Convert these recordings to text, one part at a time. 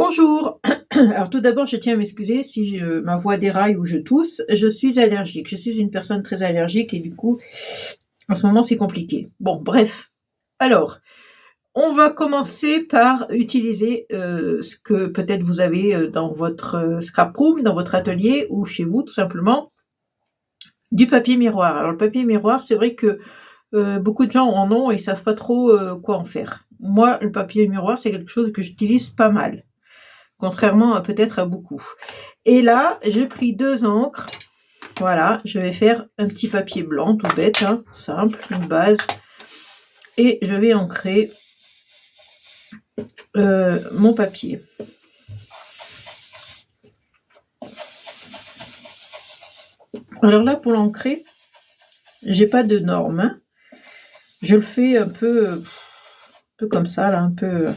Bonjour. Alors tout d'abord, je tiens à m'excuser si ma voix déraille ou je tousse. Je suis allergique. Je suis une personne très allergique et du coup, en ce moment, c'est compliqué. Bon, bref. Alors, on va commencer par utiliser ce que peut-être vous avez dans votre scrap room, dans votre atelier ou chez vous, tout simplement, du papier miroir. Alors le papier miroir, c'est vrai que beaucoup de gens en ont et savent pas trop quoi en faire. Moi, le papier miroir, c'est quelque chose que j'utilise pas mal. Contrairement à peut-être à beaucoup. Et là, j'ai pris 2 encres. Voilà, je vais faire un petit papier blanc, tout bête, hein, simple, une base. Et je vais ancrer mon papier. Alors là, pour l'ancrer, j'ai pas de normes. Hein. Je le fais un peu comme ça, là, un peu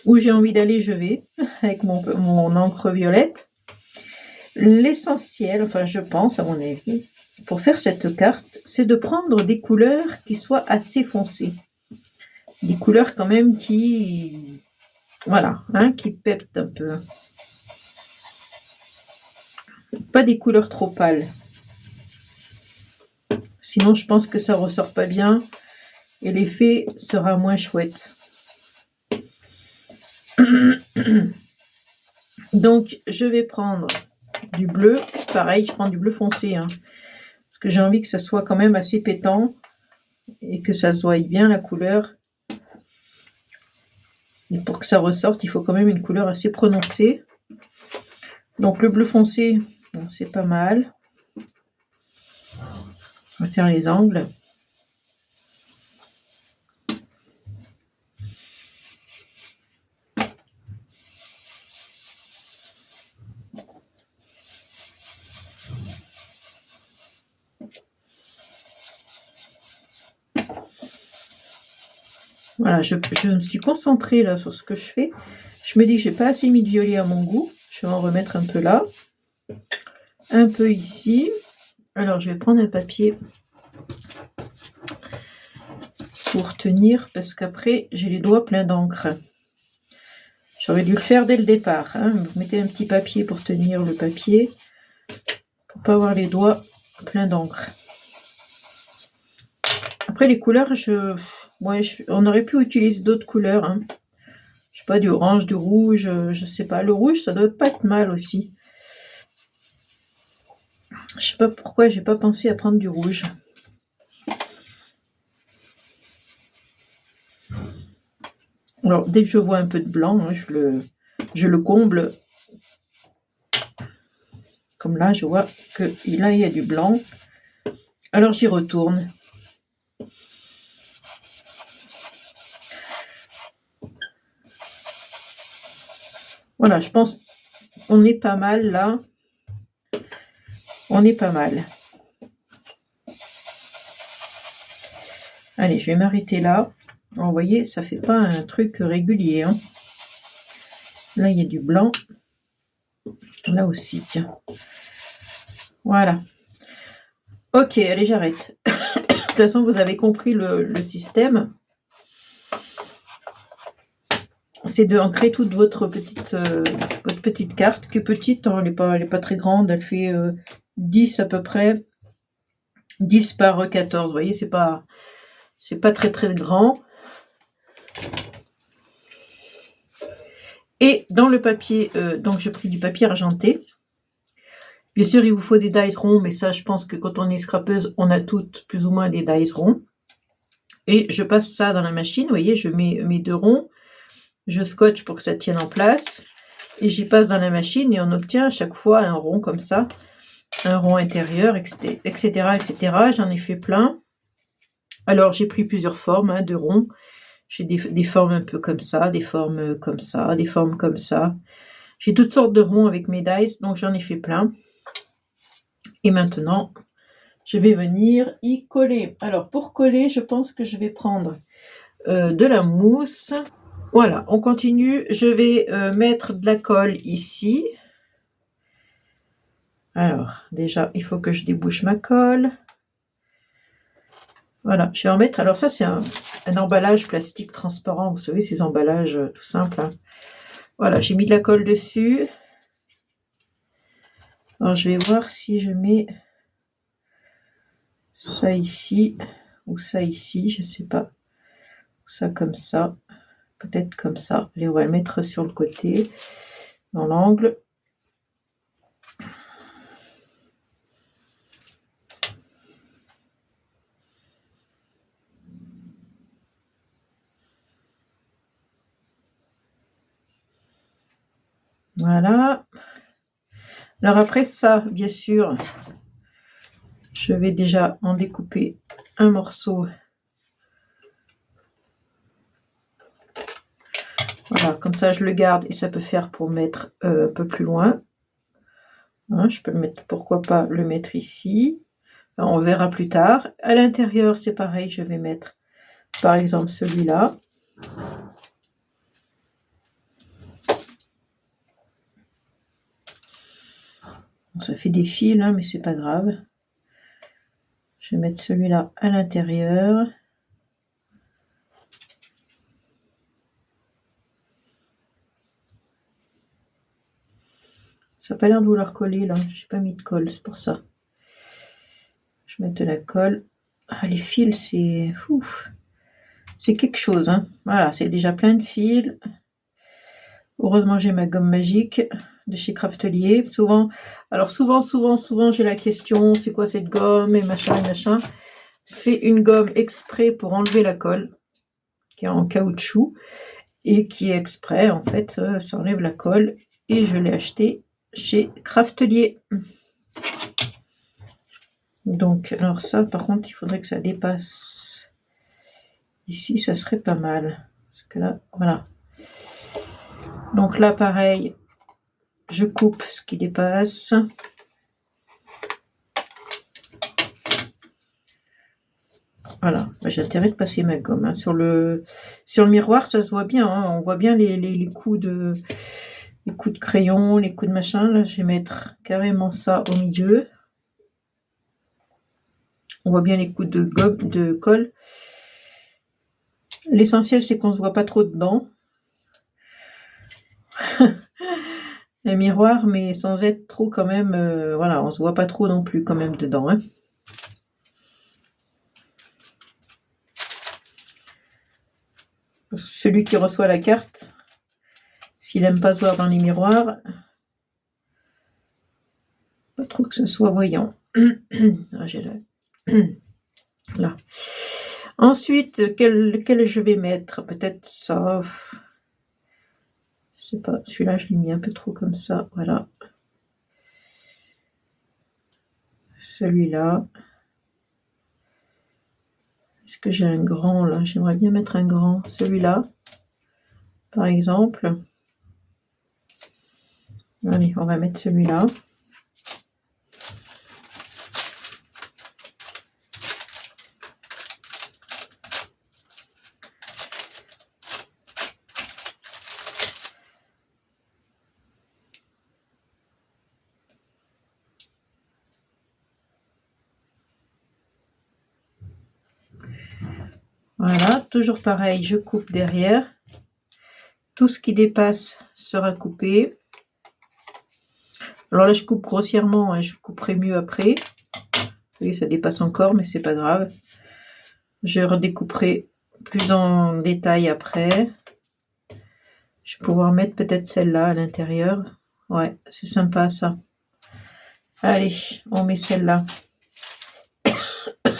où j'ai envie d'aller, je vais, avec mon encre violette. L'essentiel, enfin je pense à mon avis, pour faire cette carte, c'est de prendre des couleurs qui soient assez foncées. Des couleurs quand même qui... Voilà, hein, qui pètent un peu. Pas des couleurs trop pâles. Sinon je pense que ça ressort pas bien et l'effet sera moins chouette. Donc je vais prendre du bleu, pareil, je prends du bleu foncé, hein, parce que j'ai envie que ça soit quand même assez pétant et que ça se voie bien la couleur. Et pour que ça ressorte, il faut quand même une couleur assez prononcée. Donc le bleu foncé, bon, c'est pas mal. On va faire les angles. Voilà, je me suis concentrée là sur ce que je fais. Je me dis que j'ai pas assez mis de violet à mon goût. Je vais en remettre un peu là. Un peu ici. Alors je vais prendre un papier pour tenir parce qu'après j'ai les doigts pleins d'encre. J'aurais dû le faire dès le départ. Hein. Vous mettez un petit papier pour tenir le papier. Pour pas avoir les doigts pleins d'encre. Après les couleurs, on aurait pu utiliser d'autres couleurs. Hein. Je sais pas, du orange, du rouge, je sais pas. Le rouge, ça doit pas être mal aussi. Je sais pas pourquoi j'ai pas pensé à prendre du rouge. Alors, dès que je vois un peu de blanc, hein, je le comble. Comme là, je vois que là, il y a du blanc. Alors, j'y retourne. Voilà, je pense qu'on est pas mal là. On est pas mal. Allez, je vais m'arrêter là. Alors, vous voyez, ça fait pas un truc régulier. Hein. Là, il y a du blanc. Là aussi, tiens. Voilà. Ok, allez, j'arrête. De toute façon, vous avez compris le système. C'est d'ancrer toute votre petite carte, qui est petite, hein, elle n'est pas très grande, elle fait 10 à peu près, 10 par 14, vous voyez, c'est pas très très grand. Et dans le papier, donc j'ai pris du papier argenté. Bien sûr, il vous faut des dies ronds, mais ça, je pense que quand on est scrapeuse, on a toutes plus ou moins des dies ronds. Et je passe ça dans la machine, vous voyez, je mets mes 2 ronds, je scotche pour que ça tienne en place, et j'y passe dans la machine, et on obtient à chaque fois un rond comme ça, un rond intérieur, etc., etc. J'en ai fait plein. Alors, j'ai pris plusieurs formes hein, de ronds. J'ai des formes un peu comme ça, des formes comme ça, des formes comme ça. J'ai toutes sortes de ronds avec mes dies, donc j'en ai fait plein. Et maintenant, je vais venir y coller. Alors, pour coller, je pense que je vais prendre de la mousse. Voilà, on continue. Je vais mettre de la colle ici. Alors, déjà, il faut que je débouche ma colle. Voilà, je vais en mettre. Alors ça, c'est un emballage plastique transparent. Vous savez, ces emballages tout simples. Hein. Voilà, j'ai mis de la colle dessus. Alors, je vais voir si je mets ça ici ou ça ici, je sais pas. Ça comme ça, peut-être comme ça. Allez, on va le mettre sur le côté, dans l'angle. Voilà. Alors après ça, bien sûr, je vais déjà en découper un morceau. Voilà, comme ça je le garde et ça peut faire pour mettre un peu plus loin. Hein, je peux le mettre, pourquoi pas le mettre ici. Alors, on verra plus tard. À l'intérieur, c'est pareil, je vais mettre par exemple celui-là. Ça fait des fils, hein, mais c'est pas grave. Je vais mettre celui-là à l'intérieur. Ça n'a pas l'air de vouloir coller là. J'ai pas mis de colle, c'est pour ça. Je vais mettre de la colle. Ah, les fils, c'est ouf. C'est quelque chose. Hein. Voilà, c'est déjà plein de fils. Heureusement, j'ai ma gomme magique de chez Craftelier. Souvent, j'ai la question, c'est quoi cette gomme et machin. C'est une gomme exprès pour enlever la colle, qui est en caoutchouc et qui est exprès, en fait, ça enlève la colle. Et je l'ai acheté chez Craftelier. Donc, alors ça, par contre, il faudrait que ça dépasse. Ici, ça serait pas mal. Parce que là, voilà. Donc là, pareil, je coupe ce qui dépasse. Voilà, j'ai intérêt de passer ma gomme. Hein. Sur le miroir, ça se voit bien. Hein. On voit bien les coups de crayon, les coups de machin. Là, je vais mettre carrément ça au milieu. On voit bien les coups de gomme, de colle. L'essentiel, c'est qu'on ne se voit pas trop dedans. Un miroir, mais sans être trop quand même... voilà, on ne se voit pas trop non plus quand même dedans. Hein. Parce que celui qui reçoit la carte, s'il n'aime pas se voir dans les miroirs, pas trop que ce soit voyant. Ah, j'ai là. Ensuite, quel je vais mettre? Peut-être ça. Je sais pas, celui-là, je l'ai mis un peu trop comme ça. Voilà. Celui-là. Est-ce que j'ai un grand là? J'aimerais bien mettre un grand. Celui-là, par exemple. Allez, on va mettre celui-là. Voilà, toujours pareil, je coupe derrière. Tout ce qui dépasse sera coupé. Alors là, je coupe grossièrement, hein, je couperai mieux après. Vous voyez, ça dépasse encore, mais c'est pas grave. Je redécouperai plus en détail après. Je vais pouvoir mettre peut-être celle-là à l'intérieur. Ouais, c'est sympa ça. Allez, on met celle-là.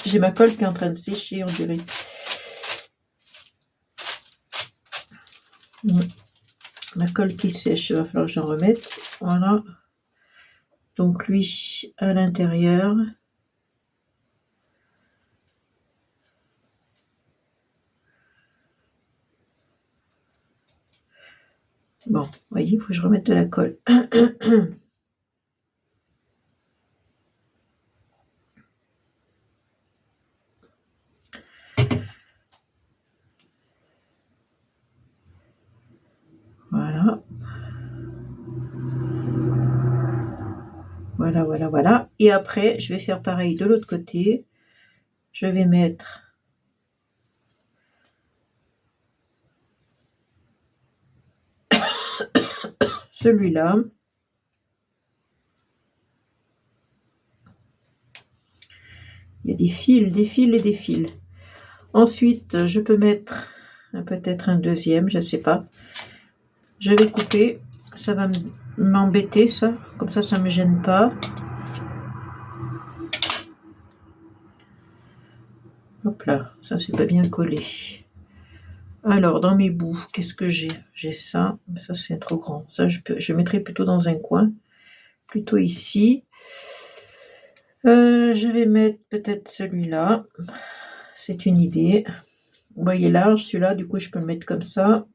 J'ai ma colle qui est en train de sécher, on dirait. La colle qui sèche, il va falloir que j'en remette. Voilà. Donc lui à l'intérieur. Bon, vous voyez, il faut que je remette de la colle. Voilà. Voilà. Et après, je vais faire pareil de l'autre côté. Je vais mettre celui-là. Il y a des fils et des fils. Ensuite, je peux mettre peut-être un deuxième, je ne sais pas. Je vais couper, ça va m'embêter ça, comme ça ne me gêne pas. Hop là, ça c'est pas bien collé. Alors dans mes bouts, qu'est-ce que j'ai? J'ai ça, ça c'est trop grand. Ça je mettrai plutôt dans un coin, plutôt ici. Je vais mettre peut-être celui-là, c'est une idée. Vous voyez large celui-là, du coup je peux le mettre comme ça.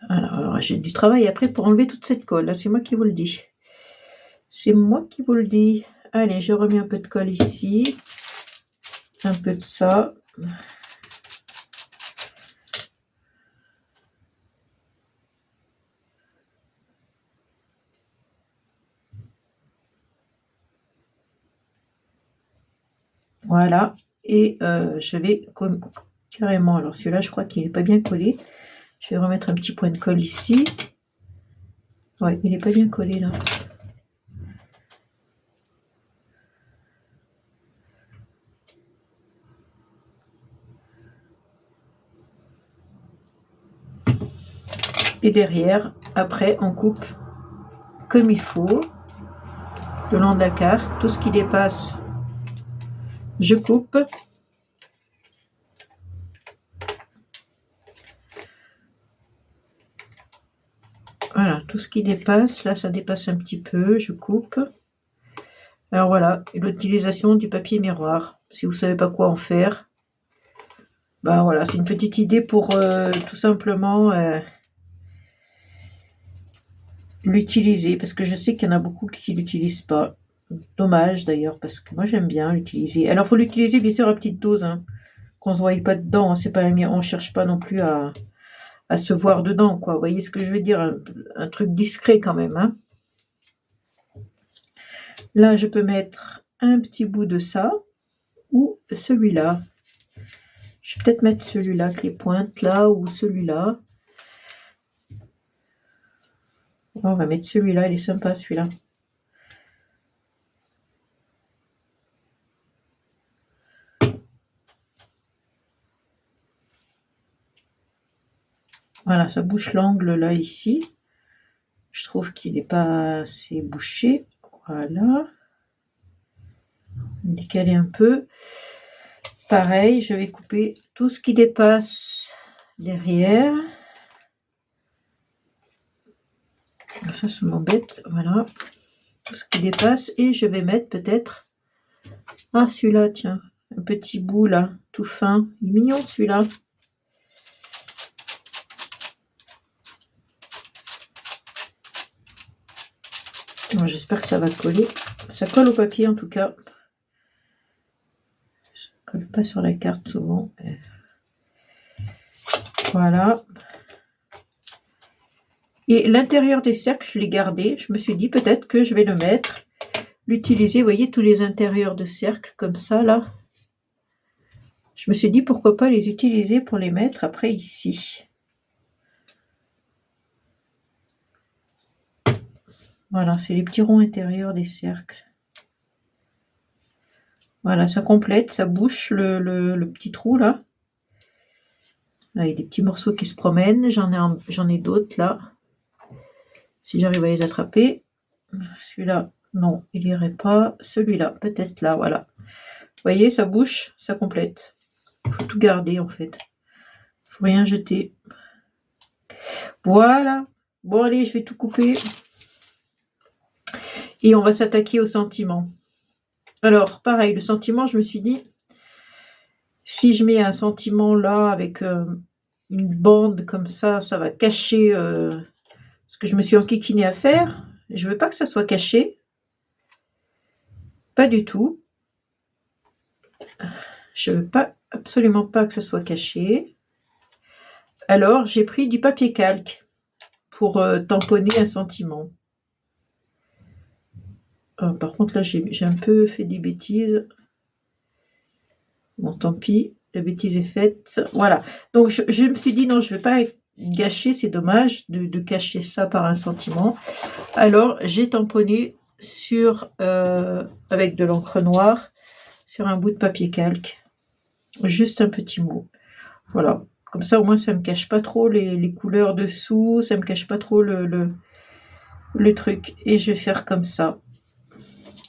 Alors j'ai du travail après pour enlever toute cette colle, c'est moi qui vous le dis. C'est moi qui vous le dis. Allez, je remets un peu de colle ici, un peu de ça. Voilà, et je vais carrément, alors celui-là je crois qu'il n'est pas bien collé, je vais remettre un petit point de colle ici. Ouais, il n'est pas bien collé là. Et derrière, après on coupe comme il faut, le long de la carte, tout ce qui dépasse, je coupe. Voilà, tout ce qui dépasse, là ça dépasse un petit peu, je coupe. Alors voilà, l'utilisation du papier miroir. Si vous ne savez pas quoi en faire, bah voilà, c'est une petite idée pour tout simplement l'utiliser, parce que je sais qu'il y en a beaucoup qui ne l'utilisent pas. Dommage d'ailleurs, parce que moi j'aime bien l'utiliser. Alors il faut l'utiliser bien sûr à petite dose, hein, qu'on ne se voie pas dedans, hein, c'est pas on cherche pas non plus à se voir dedans, quoi. Vous voyez ce que je veux dire, un truc discret quand même, hein. Là je peux mettre un petit bout de ça, ou celui-là. Je vais peut-être mettre celui-là avec les pointes là, ou celui-là. On va mettre celui-là, il est sympa celui-là. Voilà, ça bouche l'angle là ici. Je trouve qu'il n'est pas assez bouché. Voilà. Décaler un peu. Pareil, je vais couper tout ce qui dépasse derrière. Ça m'embête. Voilà. Tout ce qui dépasse. Et je vais mettre peut-être... Ah, celui-là, tiens. Un petit bout là, tout fin. Il est mignon celui-là. J'espère que ça va coller. Ça colle au papier en tout cas. Ça colle pas sur la carte souvent. Voilà. Et l'intérieur des cercles, je l'ai gardé. Je me suis dit peut-être que je vais le mettre, l'utiliser. Vous voyez tous les intérieurs de cercle comme ça là. Je me suis dit pourquoi pas les utiliser pour les mettre après ici. Voilà, c'est les petits ronds intérieurs des cercles. Voilà, ça complète, ça bouche le petit trou là. Là, il y a des petits morceaux qui se promènent. J'en ai d'autres là. Si j'arrive à les attraper. Celui-là, non, il irait pas. Celui-là, peut-être là, voilà. Vous voyez, ça bouche, ça complète. Il faut tout garder en fait. Il faut rien jeter. Voilà. Bon, allez, je vais tout couper. Et on va s'attaquer au sentiment. Alors, pareil, le sentiment, je me suis dit, si je mets un sentiment là avec une bande comme ça va cacher ce que je me suis enquiquinée à faire. Je veux pas que ça soit caché. Pas du tout. Je veux pas, absolument pas que ça soit caché. Alors, j'ai pris du papier calque pour tamponner un sentiment. Par contre, là, j'ai un peu fait des bêtises. Bon, tant pis, la bêtise est faite. Voilà. Donc, je me suis dit, non, je ne vais pas gâcher, c'est dommage de cacher ça par un sentiment. Alors, j'ai tamponné sur, avec de l'encre noire, sur un bout de papier calque. Juste un petit mot. Voilà. Comme ça, au moins, ça ne me cache pas trop les couleurs dessous, ça ne me cache pas trop le truc. Et je vais faire comme ça.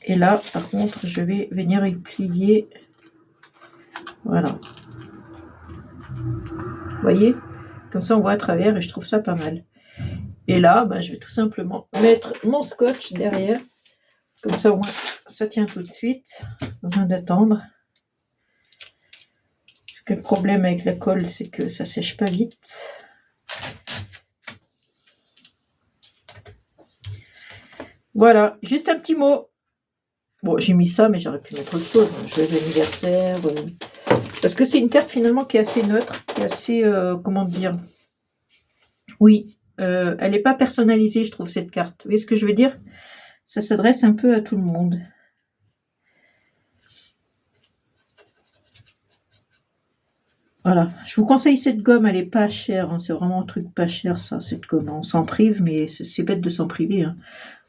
Et là, par contre, je vais venir y plier. Voilà. Vous voyez? Comme ça, on voit à travers et je trouve ça pas mal. Et là, bah, je vais tout simplement mettre mon scotch derrière. Comme ça, au moins, ça tient tout de suite. Pas besoin d'attendre. Parce que le problème avec la colle, c'est que ça sèche pas vite. Voilà, juste un petit mot. Bon, j'ai mis ça, mais j'aurais pu mettre autre chose. Joyeux anniversaire. Parce que c'est une carte finalement qui est assez neutre, qui est assez, comment dire. Oui, elle n'est pas personnalisée, je trouve, cette carte. Vous voyez ce que je veux dire? Ça s'adresse un peu à tout le monde. Voilà, je vous conseille cette gomme, elle est pas chère, hein. C'est vraiment un truc pas cher ça, cette gomme. On s'en prive, mais c'est bête de s'en priver, hein.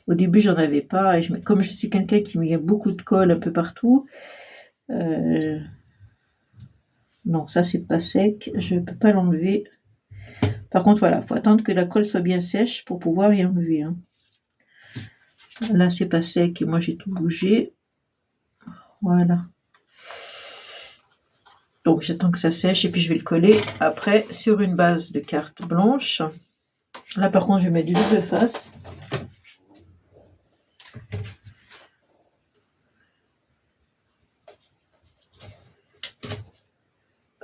Au début, j'en avais pas, et comme je suis quelqu'un qui met beaucoup de colle un peu partout, non, ça c'est pas sec, je peux pas l'enlever. Par contre, voilà, faut attendre que la colle soit bien sèche pour pouvoir y enlever, hein. Là, c'est pas sec et moi j'ai tout bougé. Voilà. Donc j'attends que ça sèche et puis je vais le coller après sur une base de carte blanche. Là par contre je vais mettre du double face.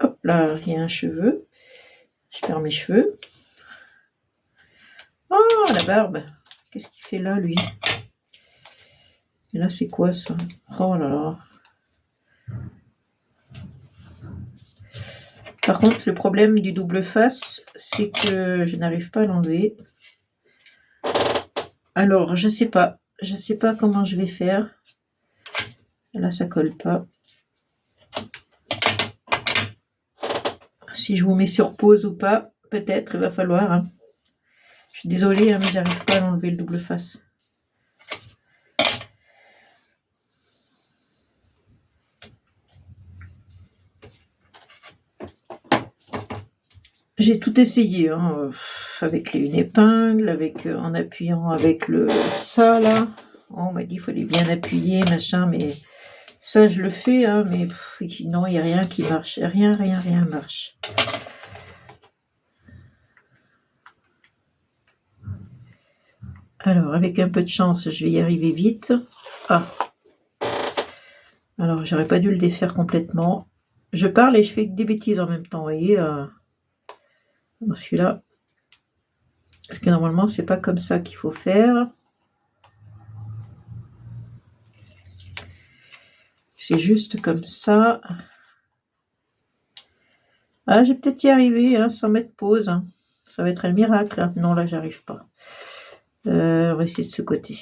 Hop là, il y a un cheveu. Je perds mes cheveux. Oh la barbe. Qu'est-ce qu'il fait là lui? Et là c'est quoi ça? Oh là là. Par contre, le problème du double face, c'est que je n'arrive pas à l'enlever. Alors, je sais pas comment je vais faire. Là, ça colle pas. Si je vous mets sur pause ou pas, peut-être, il va falloir. Hein. Je suis désolée, hein, mais j'arrive pas à l'enlever le double face. J'ai tout essayé, hein, avec une épingle, en appuyant avec ça là. On m'a dit qu'il fallait bien appuyer, machin, mais ça je le fais, hein, mais non, il n'y a rien qui marche. Rien marche. Alors, avec un peu de chance, je vais y arriver vite. Ah. Alors, j'aurais pas dû le défaire complètement. Je parle et je fais des bêtises en même temps, vous voyez. Dans celui-là. Parce que normalement, c'est pas comme ça qu'il faut faire. C'est juste comme ça. Ah, je vais peut-être y arriver, hein, sans mettre pause. Hein. Ça va être un miracle. Hein. Non, là, j'arrive pas. On va essayer de ce côté.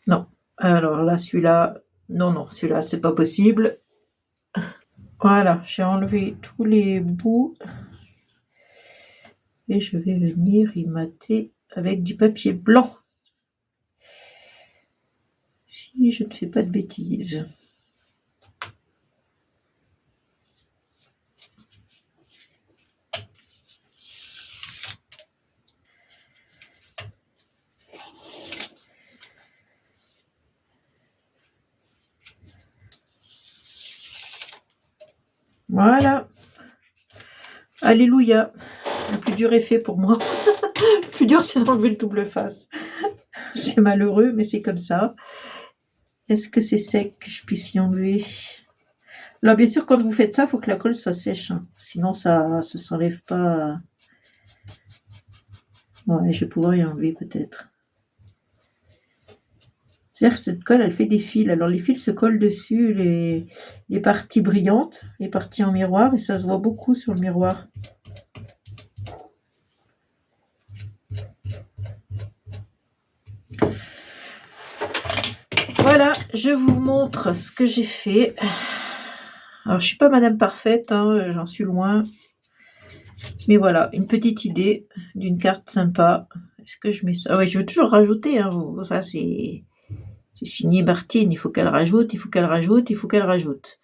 Non. Alors là, celui-là... Non, celui-là, c'est pas possible. Voilà, j'ai enlevé tous les bouts. Et je vais venir y mater avec du papier blanc. Si je ne fais pas de bêtises. Voilà. Alléluia. Le plus dur est fait pour moi. Le plus dur, c'est d'enlever le double face. C'est malheureux, mais c'est comme ça. Est-ce que c'est sec que je puisse y enlever? Là, bien sûr, quand vous faites ça, il faut que la colle soit sèche. Hein. Sinon, ça ne s'enlève pas. Ouais, je vais pouvoir y enlever peut-être. C'est-à-dire que cette colle, elle fait des fils. Alors, les fils se collent dessus, les parties brillantes, les parties en miroir, et ça se voit beaucoup sur le miroir. Voilà, je vous montre ce que j'ai fait. Alors, je suis pas Madame Parfaite, hein, j'en suis loin. Mais voilà, une petite idée d'une carte sympa. Est-ce que je mets ça? Ah ouais, je veux toujours rajouter, hein, ça c'est signé Martine, il faut qu'elle rajoute, il faut qu'elle rajoute, il faut qu'elle rajoute.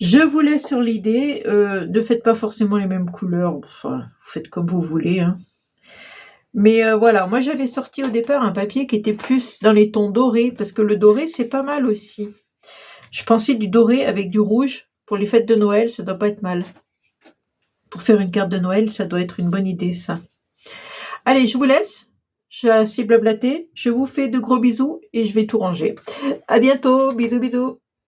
Je vous laisse sur l'idée, ne faites pas forcément les mêmes couleurs, enfin, vous faites comme vous voulez, hein. Mais voilà, moi j'avais sorti au départ un papier qui était plus dans les tons dorés, parce que le doré c'est pas mal aussi. Je pensais du doré avec du rouge, pour les fêtes de Noël, ça doit pas être mal. Pour faire une carte de Noël, ça doit être une bonne idée ça. Allez, je vous laisse, je suis assez blablaté, je vous fais de gros bisous et je vais tout ranger. À bientôt, bisous bisous.